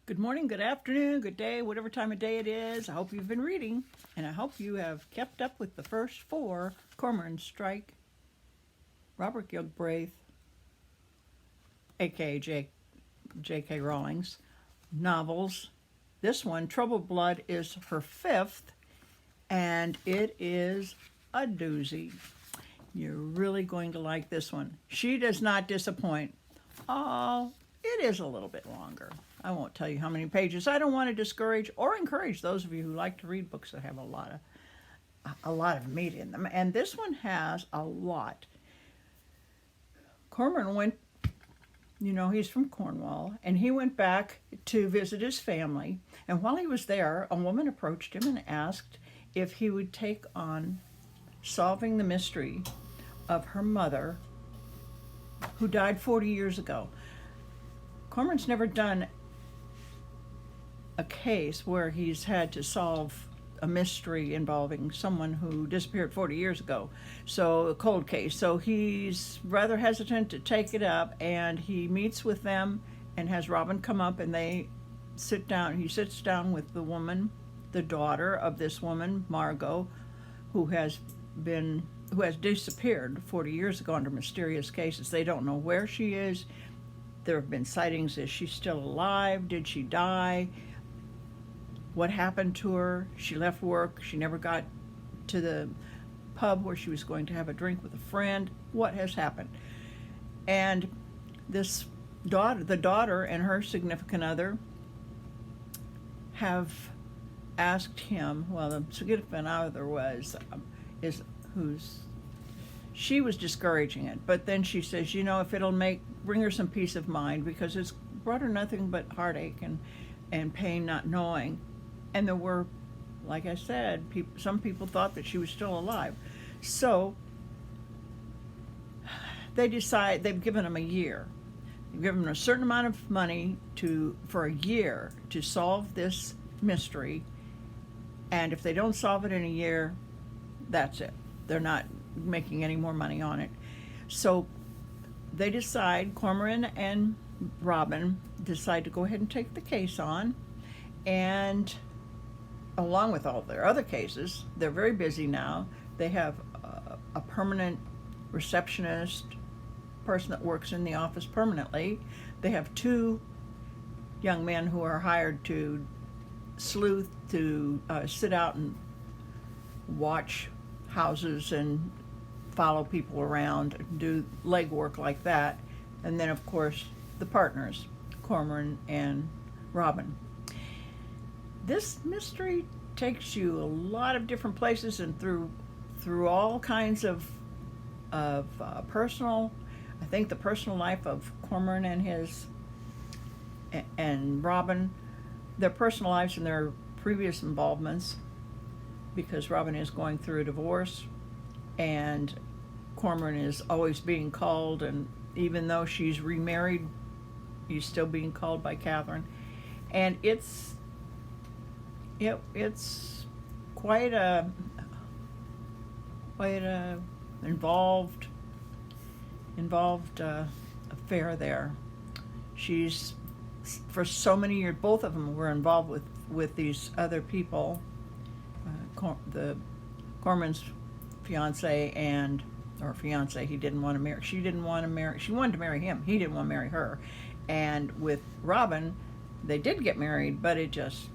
Good morning, good afternoon, good day, whatever time of day it is. I hope you've been reading, and I hope you have kept up with the first four Cormoran Strike, Robert Galbraith, aka J.K. Rowling's novels. This one, Troubled Blood, is her fifth, and it is a doozy. You're really going to like this one. She does not disappoint. Oh, it is a little bit longer. I won't tell you how many pages. I don't want to discourage or encourage those of you who like to read books that have a lot of meat in them. And this one has a lot. Cormoran went, he's from Cornwall, and he went back to visit his family. And while he was there, a woman approached him and asked if he would take on solving the mystery of her mother, who died 40 years ago. Cormoran's never done a case where he's had to solve a mystery involving someone who disappeared 40 years ago, so a cold case. So he's rather hesitant to take it up, and he meets with them and has Robin come up, and they sit down. He sits down with the woman, the daughter of this woman, Margot, who has disappeared 40 years ago under mysterious cases. They don't know where she is. There have been sightings. Is she still alive? Did she die? What happened to her? She left work. She never got to the pub where she was going to have a drink with a friend. What has happened? And this daughter, the daughter and her significant other, have asked him, well, the significant other she was discouraging it, but then she says, if it'll bring her some peace of mind, because it's brought her nothing but heartache and pain not knowing. And there were, like I said, some people thought that she was still alive. So they've given him a year. They've given him a certain amount of money for a year to solve this mystery. And if they don't solve it in a year, that's it. They're not making any more money on it. So they decide, Cormoran and Robin decide to go ahead and take the case on. And along with all their other cases, they're very busy now. They have a permanent receptionist, person that works in the office permanently. They have two young men who are hired to sleuth, to sit out and watch houses and follow people around, do legwork like that. And then, of course, the partners, Cormoran and Robin. This mystery takes you a lot of different places and through all kinds of personal. I think the personal life of Cormoran and Robin, their personal lives and their previous involvements, because Robin is going through a divorce, and Cormoran is always being called, and even though she's remarried, he's still being called by Catherine. And it's quite a involved affair there. She's, for so many years, both of them were involved with these other people. The Cormoran's fiance he didn't want to marry. She wanted to marry him. He didn't want to marry her. And with Robin, they did get married, but it just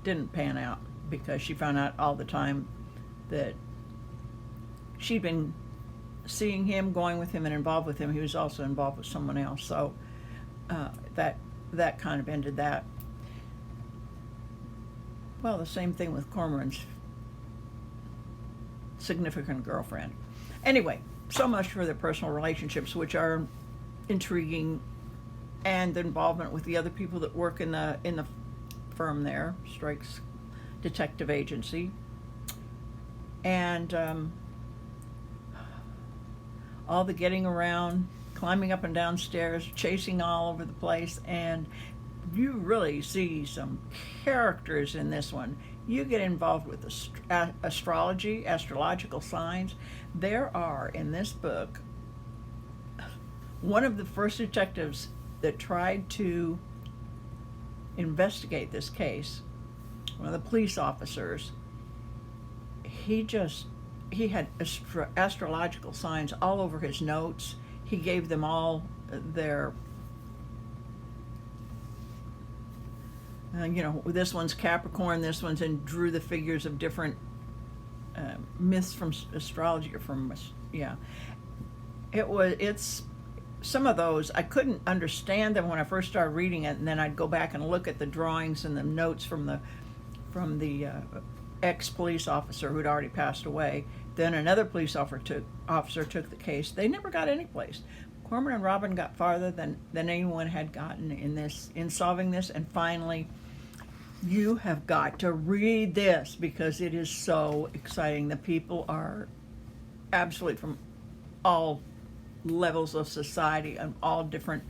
didn't pan out, because she found out all the time that she'd been seeing him, going with him, and involved with him. He was also involved with someone else. So that kind of ended that. Well, the same thing with Cormoran's significant girlfriend. Anyway, so much for their personal relationships, which are intriguing, and the involvement with the other people that work in the firm there, Strike's detective agency, and all the getting around, climbing up and down stairs, chasing all over the place, and you really see some characters in this one. You get involved with astrology, astrological signs. There are, in this book, one of the first detectives that tried to investigate this case, one of the police officers, he had astrological signs all over his notes. He gave them all their, this one's Capricorn, this one's, and drew the figures of different myths from astrology, or from, yeah. It's some of those, I couldn't understand them when I first started reading it, and then I'd go back and look at the drawings and the notes from the ex-police officer who'd already passed away. Then another police officer took the case. They never got any place. Corman and Robin got farther than anyone had gotten in solving this, and finally, you have got to read this because it is so exciting. The people are absolutely from all levels of society and all different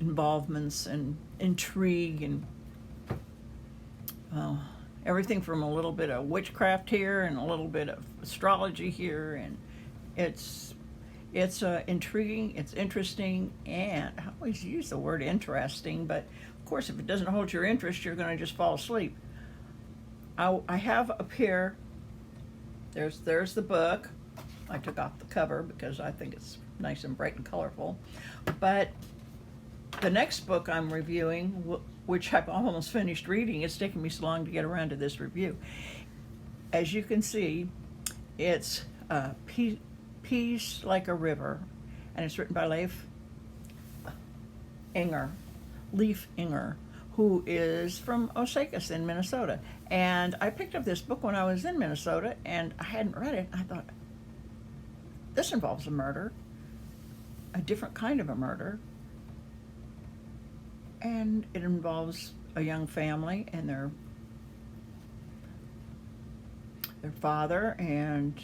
involvements and intrigue and everything from a little bit of witchcraft here and a little bit of astrology here, and it's intriguing, it's interesting, and I always use the word interesting, but of course if it doesn't hold your interest, you're going to just fall asleep. I have up here, there's the book. I took off the cover because I think it's nice and bright and colorful, but the next book I'm reviewing, which I've almost finished reading, it's taken me so long to get around to this review. As you can see, it's Peace Like a River, and it's written by Leif Inger, who is from Osakis in Minnesota. And I picked up this book when I was in Minnesota, and I hadn't read it. I thought, this involves a murder, a different kind of a murder, and it involves a young family and their father and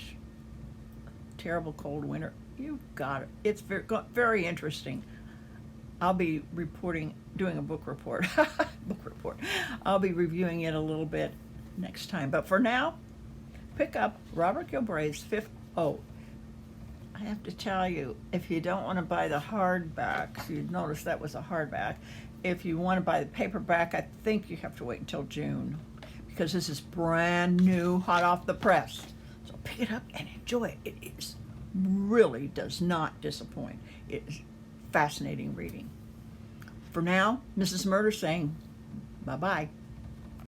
terrible cold winter. You've got it. It's very interesting. I'll be doing a book report. I'll be reviewing it a little bit next time. But for now, pick up Robert Galbraith's fifth. Oh, I have to tell you, if you don't want to buy the hardback, you'd notice that was a hardback. If you want to buy the paperback, I think you have to wait until June, because this is brand new, hot off the press. So pick it up and enjoy it. It really does not disappoint. It is fascinating reading. For now, Mrs. Murder saying bye-bye.